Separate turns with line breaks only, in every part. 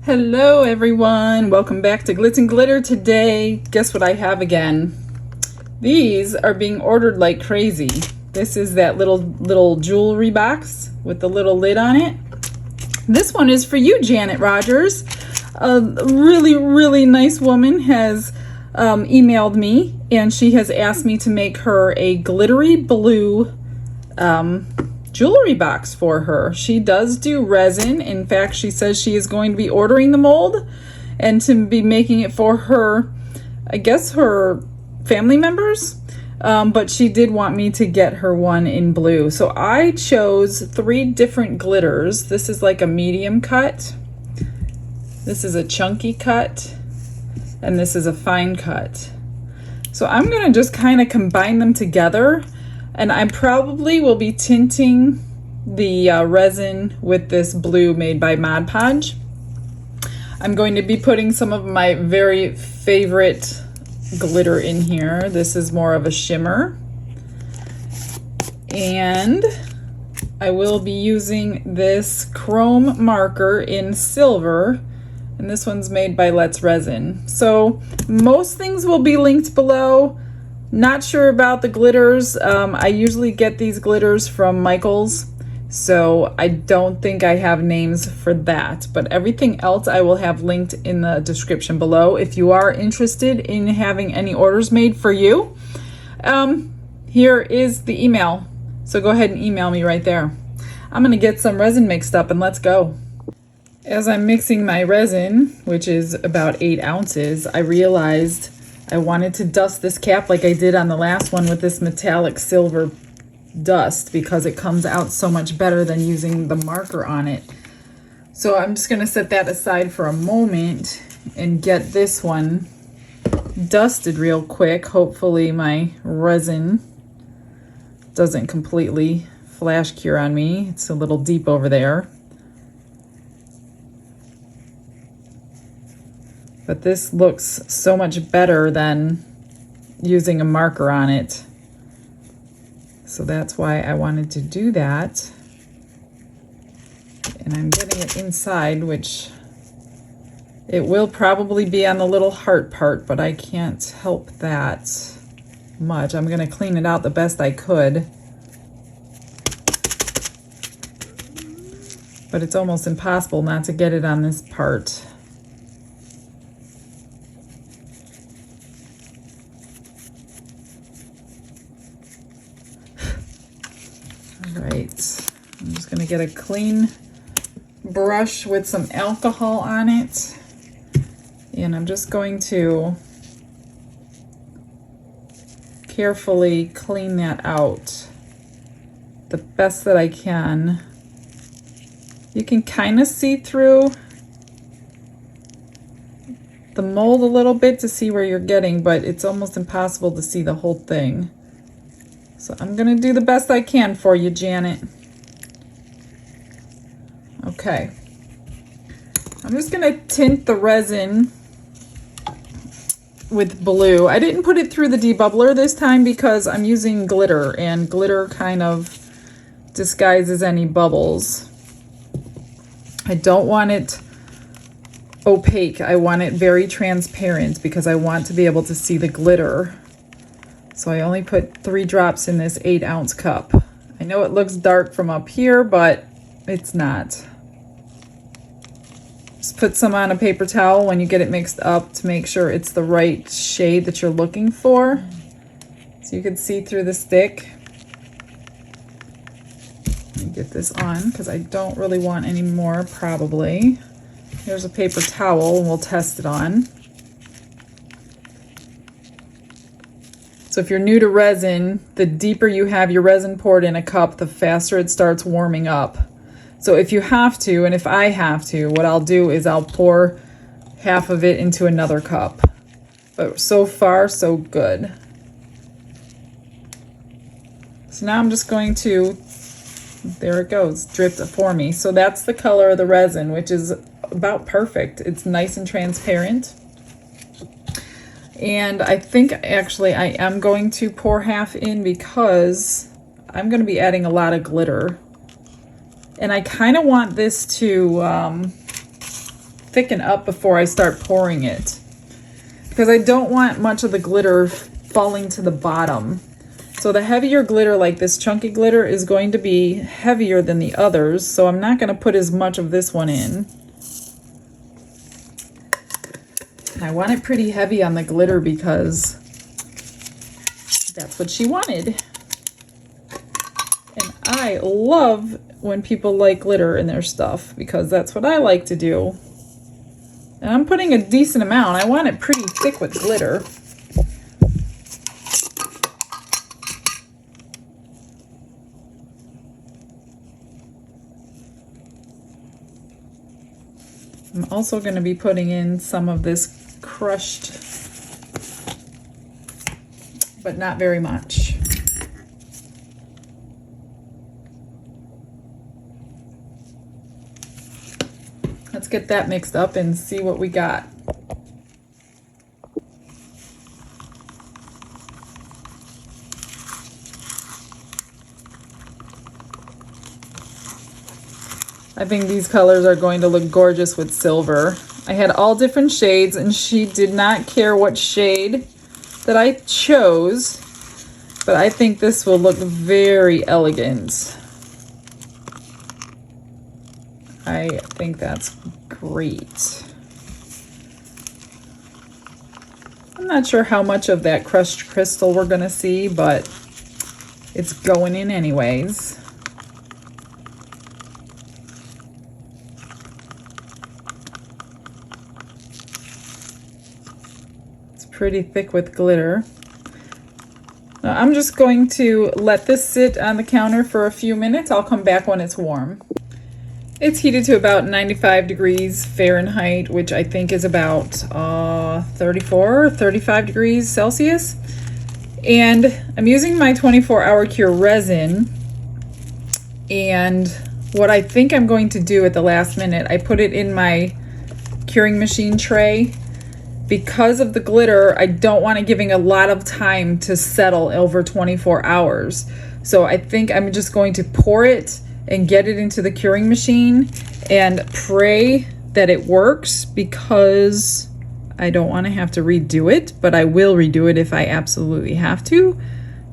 Hello everyone, welcome back to Glitz and Glitter. Today, guess what I have again? These are being ordered like crazy. This is that little jewelry box with the little lid on it. This one is for you, Janet Rogers. A really nice woman has emailed me and she has asked me to make her a glittery blue jewelry box for her. She does do resin. In fact, she says she is going to be ordering the mold and to be making it for her, I guess her family members. But she did want me to get her one in blue. So I chose 3 different glitters. This is like a medium cut. This is a chunky cut. And this is a fine cut. So I'm gonna just kind of combine them together. And I probably will be tinting the resin with this blue made by Podge. I'm going to be putting some of my very favorite glitter in here. This is more of a shimmer. And I will be using this chrome marker in silver. And this one's made by Let's Resin. So most things will be linked below. Not sure about the glitters. I usually get these glitters from Michael's, so I don't think I have names for that. But everything else I will have linked in the description below. If you are interested in having any orders made for you, here is the email. So go ahead and email me right there. I'm gonna get some resin mixed up and let's go. As I'm mixing my resin, which is about 8 ounces, I realized I wanted to dust this cap like I did on the last one with this metallic silver dust because it comes out so much better than using the marker on it. So I'm just gonna set that aside for a moment and get this one dusted real quick. Hopefully my resin doesn't completely flash cure on me. It's a little deep over there. But this looks so much better than using a marker on it. So that's why I wanted to do that. And I'm getting it inside, which it will probably be on the little heart part, but I can't help that much. I'm gonna clean it out the best I could. But it's almost impossible not to get it on this part. Right, I'm just gonna get a clean brush with some alcohol on it, and I'm just going to carefully clean that out the best that I can. You can kind of see through the mold a little bit to see where you're getting, but it's almost impossible to see the whole thing. So I'm gonna do the best I can for you, Janet. Okay. I'm just gonna tint the resin with blue. I didn't put it through the debubbler this time because I'm using glitter, and glitter kind of disguises any bubbles. I don't want it opaque. I want it very transparent because I want to be able to see the glitter. So I only put 3 drops in this 8-ounce cup. I know it looks dark from up here, but it's not. Just put some on a paper towel when you get it mixed up to make sure it's the right shade that you're looking for. So you can see through the stick. Let me get this on because I don't really want any more probably. Here's a paper towel and we'll test it on. So if you're new to resin, the deeper you have your resin poured in a cup, the faster it starts warming up. So if you have to, and if I have to, what I'll do is I'll pour half of it into another cup. But so far, so good. So now I'm just going to, there it goes, dripped for me. So that's the color of the resin, which is about perfect. It's nice and transparent. And I think actually I am going to pour half in because I'm going to be adding a lot of glitter. And I kind of want this to thicken up before I start pouring it, because I don't want much of the glitter falling to the bottom. So the heavier glitter, like this chunky glitter, is going to be heavier than the others, so I'm not going to put as much of this one in. And I want it pretty heavy on the glitter because that's what she wanted. And I love when people like glitter in their stuff, because that's what I like to do. And I'm putting a decent amount. I want it pretty thick with glitter. I'm also going to be putting in some of this crushed, but not very much. Let's get that mixed up and see what we got. I think these colors are going to look gorgeous with silver. I had all different shades, and she did not care what shade that I chose, but I think this will look very elegant. I think that's great. I'm not sure how much of that crushed crystal we're gonna see, but it's going in anyways. It's pretty thick with glitter. Now I'm just going to let this sit on the counter for a few minutes. I'll come back when it's warm. It's heated to about 95 degrees Fahrenheit, which I think is about 34 or 35 degrees Celsius. And I'm using my 24-hour cure resin. And what I think I'm going to do at the last minute, I put it in my curing machine tray. Because of the glitter, I don't want it giving a lot of time to settle over 24 hours. So I think I'm just going to pour it and get it into the curing machine and pray that it works, because I don't want to have to redo it, but I will redo it if I absolutely have to.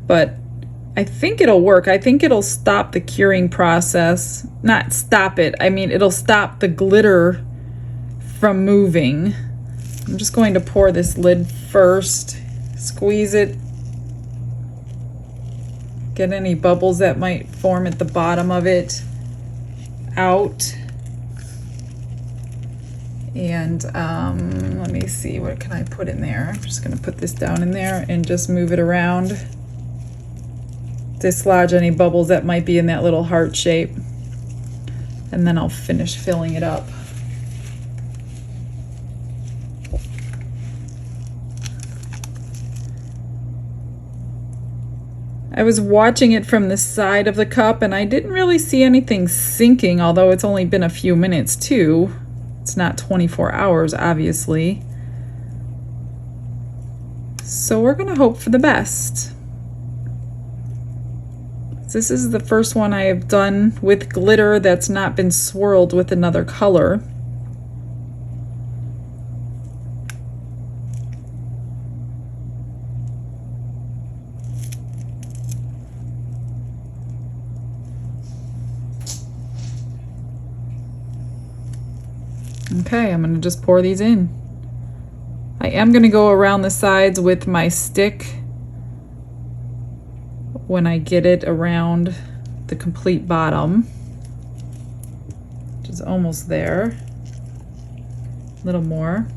But I think it'll work. I think it'll stop the curing process. Not stop it. I mean, it'll stop the glitter from moving. I'm just going to pour this lid first, squeeze it, get any bubbles that might form at the bottom of it out. And let me see, what can I put in there? I'm just going to put this down in there and just move it around. Dislodge any bubbles that might be in that little heart shape. And then I'll finish filling it up. I was watching it from the side of the cup and I didn't really see anything sinking, although it's only been a few minutes too. It's not 24 hours, obviously. So we're gonna hope for the best. This is the first one I have done with glitter that's not been swirled with another color. Okay, I'm going to just pour these in. I am going to go around the sides with my stick when I get it around the complete bottom, which is almost there. A little more.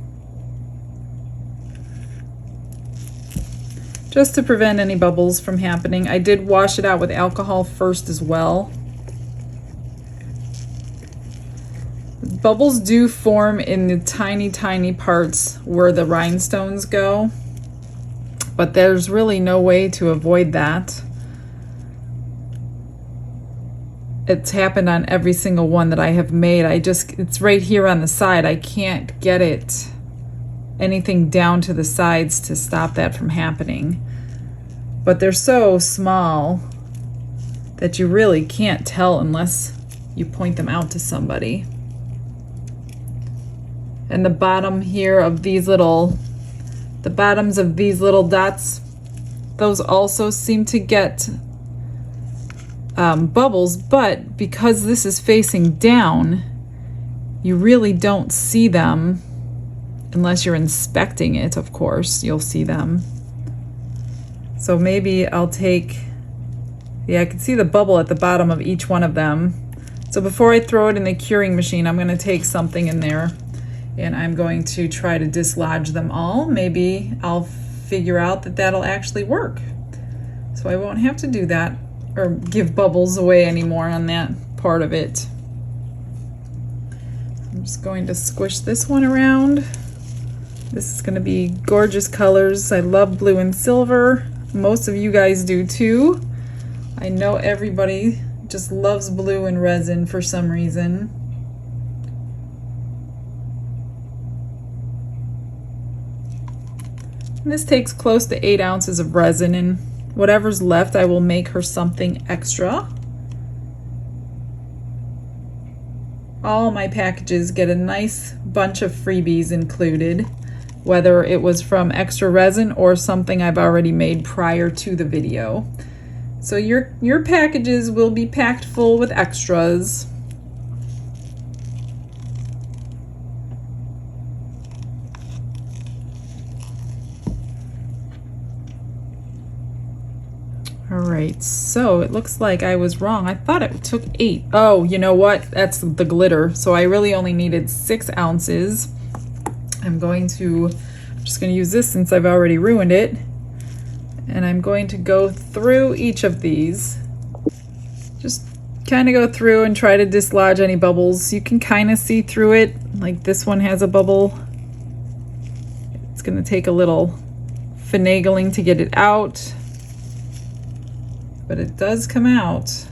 Just to prevent any bubbles from happening. I did wash it out with alcohol first as well. Bubbles do form in the tiny, tiny parts where the rhinestones go, but there's really no way to avoid that. It's happened on every single one that I have made. It's right here on the side. I can't get it anything down to the sides to stop that from happening. But they're so small that you really can't tell unless you point them out to somebody. And the bottom here of these little, the bottoms of these little dots, those also seem to get bubbles, but because this is facing down, you really don't see them unless you're inspecting it. Of course, you'll see them. So maybe I'll take, yeah, I can see the bubble at the bottom of each one of them. So before I throw it in the curing machine, I'm going to take something in there and I'm going to try to dislodge them all. Maybe I'll figure out that that'll actually work. So I won't have to do that or give bubbles away anymore on that part of it. I'm just going to squish this one around. This is going to be gorgeous colors. I love blue and silver. Most of you guys do too. I know everybody just loves blue and resin for some reason. And this takes close to 8 ounces of resin, and whatever's left I will make her something extra. All my packages get a nice bunch of freebies included, whether it was from extra resin or something I've already made prior to the video. So your packages will be packed full with extras. All right, so it looks like I was wrong. I thought it took 8. Oh, you know what? That's the glitter. So I really only needed 6 ounces. I'm just going to use this since I've already ruined it. And I'm going to go through each of these. Just kind of go through and try to dislodge any bubbles. You can kind of see through it. Like this one has a bubble. It's going to take a little finagling to get it out. But it does come out.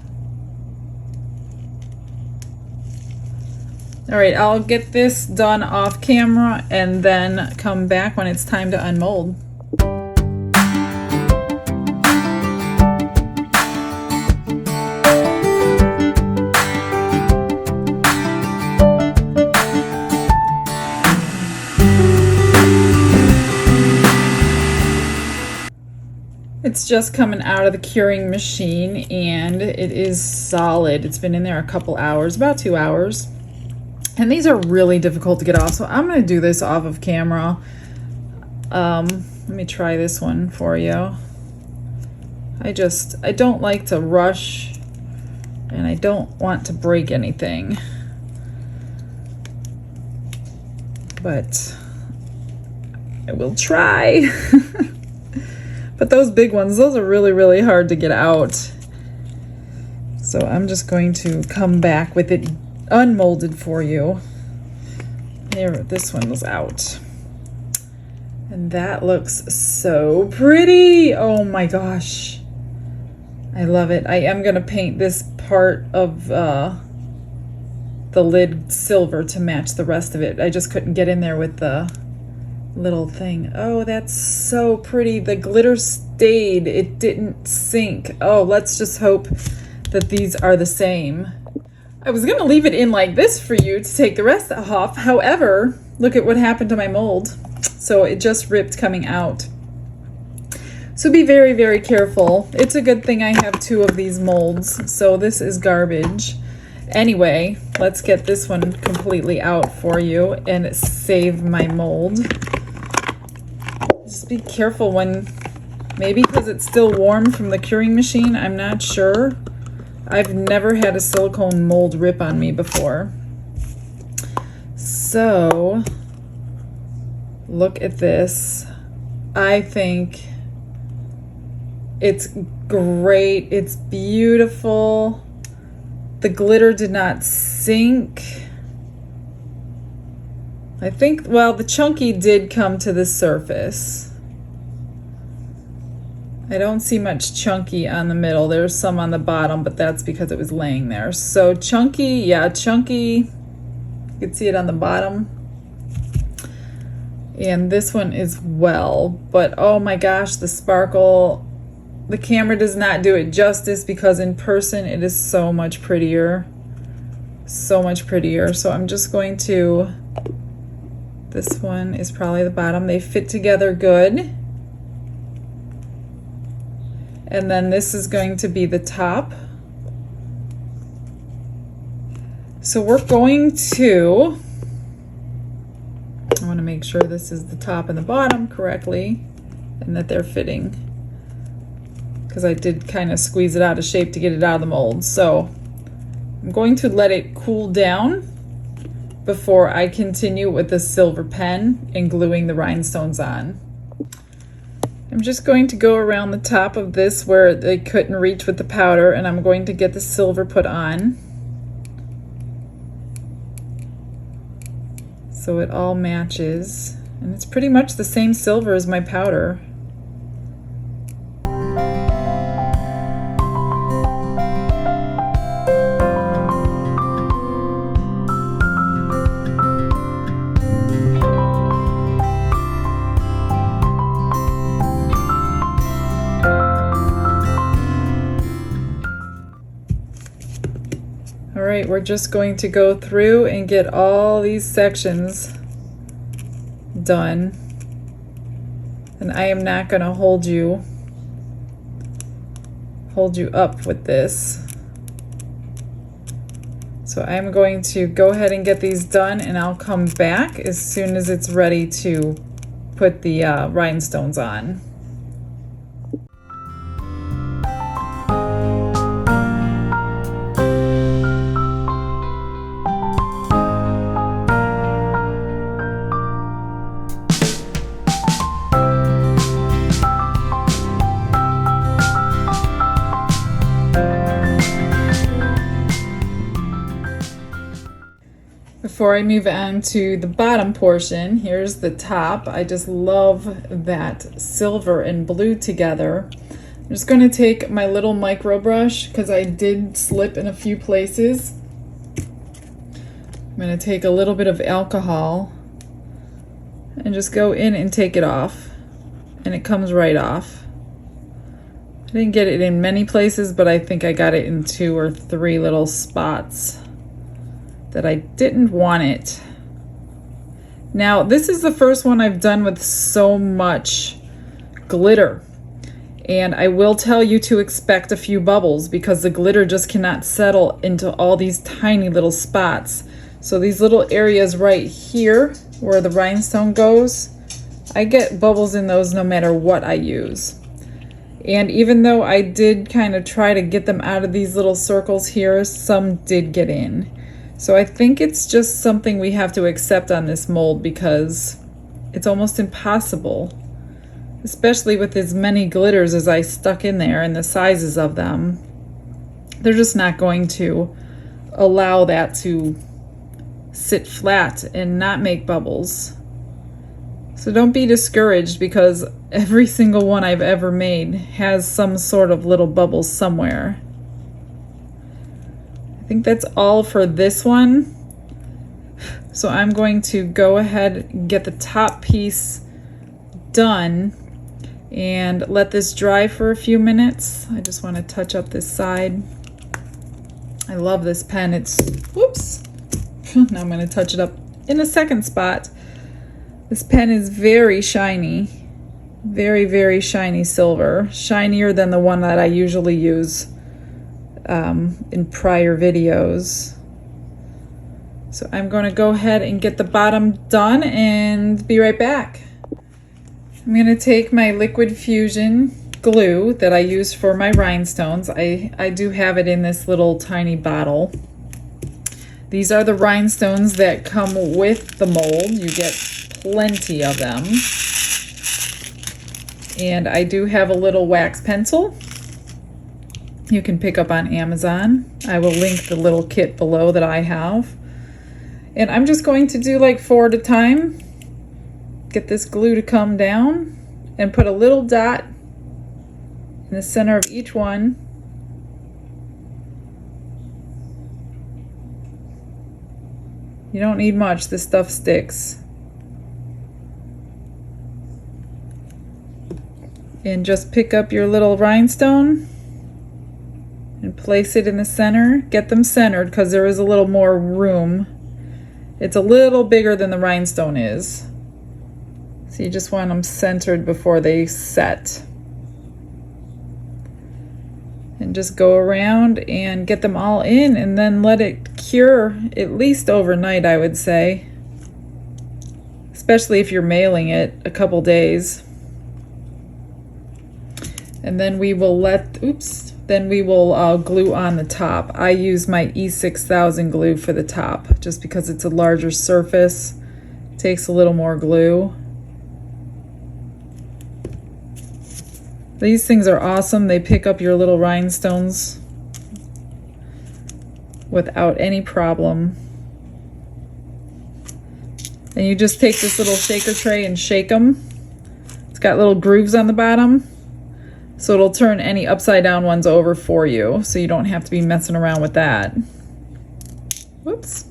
All right, I'll get this done off camera and then come back when it's time to unmold. It's just coming out of the curing machine and it is solid. It's been in there a couple hours, about 2 hours. And these are really difficult to get off, so I'm going to do this off of camera. Let me try this one for you. I don't like to rush and I don't want to break anything. But I will try. But those big ones, those are really, really hard to get out. So I'm just going to come back with it unmolded for you. There, this one was out. And that looks so pretty. Oh my gosh. I love it. I am gonna paint this part of the lid silver to match the rest of it. I just couldn't get in there with the little thing. Oh, that's so pretty. The glitter stayed. It didn't sink. Oh, let's just hope that these are the same. I was gonna leave it in like this for you to take the rest off. However, look at what happened to my mold. So it just ripped coming out. So be very, very careful. It's a good thing I have 2 of these molds. So this is garbage. Anyway, let's get this one completely out for you and save my mold. Just be careful when, maybe because it's still warm from the curing machine, I'm not sure. I've never had a silicone mold rip on me before. So, look at this. I think it's great. It's beautiful. The glitter did not sink. I think, well, the chunky did come to the surface. I don't see much chunky on the middle. There's some on the bottom, but that's because it was laying there. So chunky, yeah, chunky. You can see it on the bottom. And this one as well. But oh my gosh, the sparkle. The camera does not do it justice because in person it is so much prettier. So much prettier. So I'm just going to This one is probably the bottom. They fit together good. And then this is going to be the top. So we're going to, I want to make sure this is the top and the bottom correctly and that they're fitting, because I did kind of squeeze it out of shape to get it out of the mold. So I'm going to let it cool down before I continue with the silver pen and gluing the rhinestones on. I'm just going to go around the top of this where they couldn't reach with the powder, and I'm going to get the silver put on so it all matches. And it's pretty much the same silver as my powder. All right, we're just going to go through and get all these sections done. And I am not going to hold you up with this. So I'm going to go ahead and get these done, and I'll come back as soon as it's ready to put the rhinestones on. Before I move on to the bottom portion, here's the top. I just love that silver and blue together. I'm just going to take my little micro brush because I did slip in a few places. I'm going to take a little bit of alcohol and just go in and take it off, and it comes right off. I didn't get it in many places, but I think I got it in 2 or 3 little spots that I didn't want it. Now, this is the first one I've done with so much glitter, and I will tell you to expect a few bubbles because the glitter just cannot settle into all these tiny little spots. So these little areas right here where the rhinestone goes, I get bubbles in those no matter what I use. And even though I did kind of try to get them out of these little circles here, some did get in. So I think it's just something we have to accept on this mold because it's almost impossible, especially with as many glitters as I stuck in there and the sizes of them. They're just not going to allow that to sit flat and not make bubbles. So don't be discouraged because every single one I've ever made has some sort of little bubbles somewhere. I think that's all for this one. So I'm going to go ahead and get the top piece done and let this dry for a few minutes. I just want to touch up this side. I love this pen. It's, whoops. Now I'm going to touch it up in a second spot. This pen is very shiny. Very, very shiny silver. Shinier than the one that I usually use in prior videos. So I'm going to go ahead and get the bottom done and be right back. I'm going to take my liquid fusion glue that I use for my rhinestones. I do have it in this little tiny bottle. These are the rhinestones that come with the mold. You get plenty of them. And I do have a little wax pencil you can pick up on Amazon. I will link the little kit below that I have. And I'm just going to do like 4 at a time. Get this glue to come down and put a little dot in the center of each one. You don't need much, this stuff sticks. And just pick up your little rhinestone and place it in the center. Get them centered because there is a little more room. It's a little bigger than the rhinestone is. So you just want them centered before they set. And just go around and get them all in, and then let it cure at least overnight, I would say. Especially if you're mailing it a couple days. And then we will glue on the top. I use my E6000 glue for the top just because it's a larger surface. Takes a little more glue. These things are awesome. They pick up your little rhinestones without any problem. And you just take this little shaker tray and shake them. It's got little grooves on the bottom, so it'll turn any upside down ones over for you, so you don't have to be messing around with that. Whoops.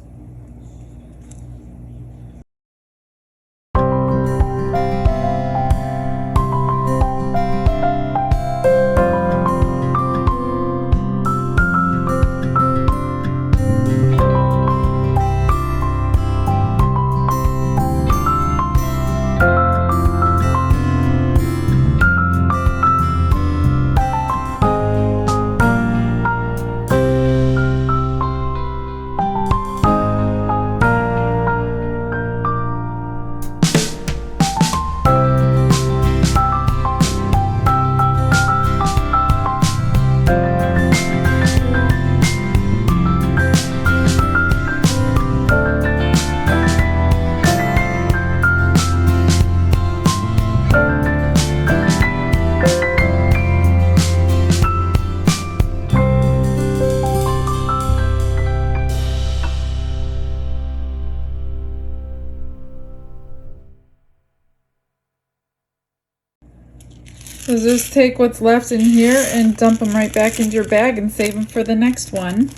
So just take what's left in here and dump them right back into your bag and save them for the next one.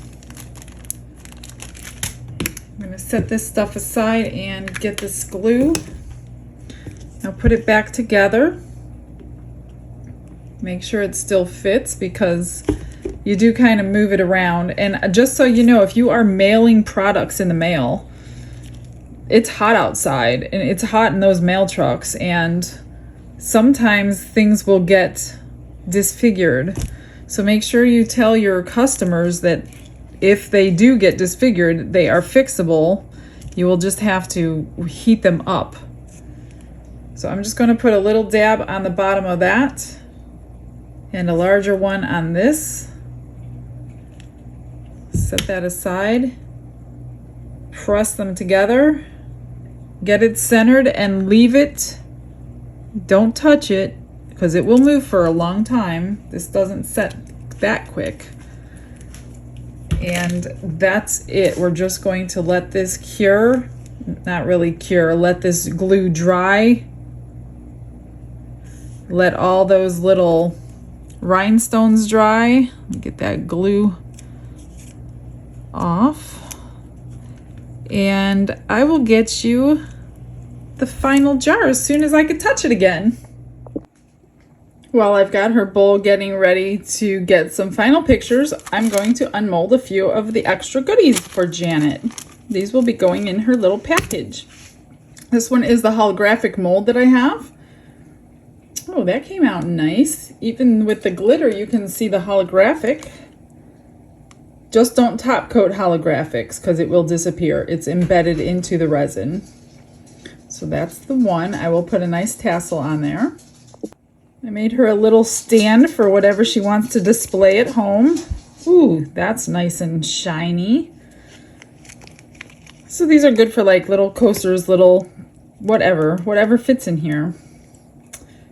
I'm going to set this stuff aside and get this glue. Now put it back together. Make sure it still fits because you do kind of move it around. And just so you know, if you are mailing products in the mail, it's hot outside and it's hot in those mail trucks, and sometimes things will get disfigured. So make sure you tell your customers that if they do get disfigured, they are fixable. You will just have to heat them up. So I'm just going to put a little dab on the bottom of that and a larger one on this. Set that aside. Press them together. Get it centered and leave it. Don't touch it because it will move for a long time. This doesn't set that quick. And that's it. We're just going to let this cure. Not really cure. Let this glue dry. Let all those little rhinestones dry. Get that glue off. And I will get you the final jar as soon as I could touch it again. While I've got her bowl getting ready to get some final pictures, I'm going to unmold a few of the extra goodies for Janet. These will be going in her little package. This one is the holographic mold that I have. Oh, that came out nice. Even with the glitter, you can see the holographic. Just don't top coat holographics because it will disappear. It's embedded into the resin. So that's the one. I will put a nice tassel on there. I made her a little stand for whatever she wants to display at home. Ooh, that's nice and shiny. So these are good for like little coasters, little whatever fits in here.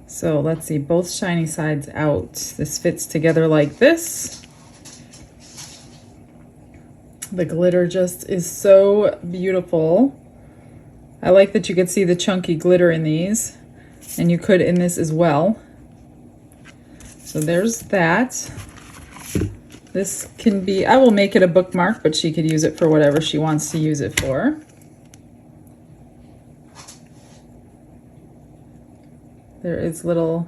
So let's see, both shiny sides out. This fits together like this. The glitter just is so beautiful. I like that you could see the chunky glitter in these, and you could in this as well. So there's that. This can be, I will make it a bookmark, but she could use it for whatever she wants to use it for. There is little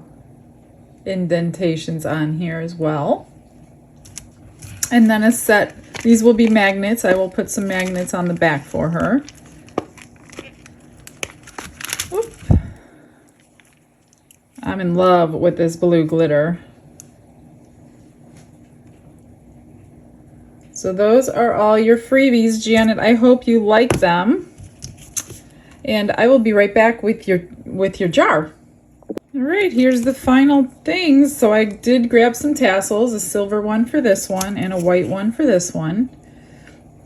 indentations on here as well. And then a set, these will be magnets. I will put some magnets on the back for her. I'm in love with this blue glitter. So those are all your freebies, Janet. I hope you like them. And I will be right back with your jar. All right, here's the final things. So I did grab some tassels, a silver one for this one and a white one for this one.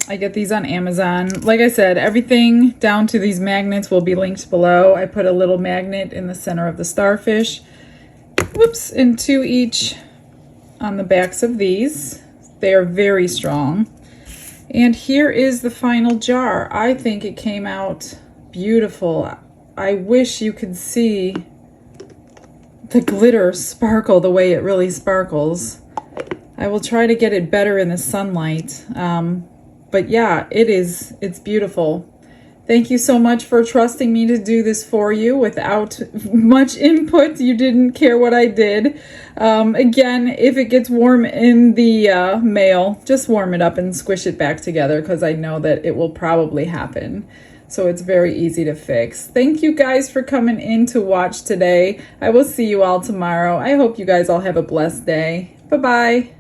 I get these on Amazon. Like I said, everything down to these magnets will be linked below. I put a little magnet in the center of the starfish. Whoops, and 2 each on the backs of these. They are very strong. And here is the final jar. I think it came out beautiful. I wish you could see the glitter sparkle the way it really sparkles. I will try to get it better in the sunlight. But yeah, it's beautiful. Thank you so much for trusting me to do this for you without much input. You didn't care what I did. Again, if it gets warm in the mail, just warm it up and squish it back together because I know that it will probably happen. So it's very easy to fix. Thank you guys for coming in to watch today. I will see you all tomorrow. I hope you guys all have a blessed day. Bye-bye.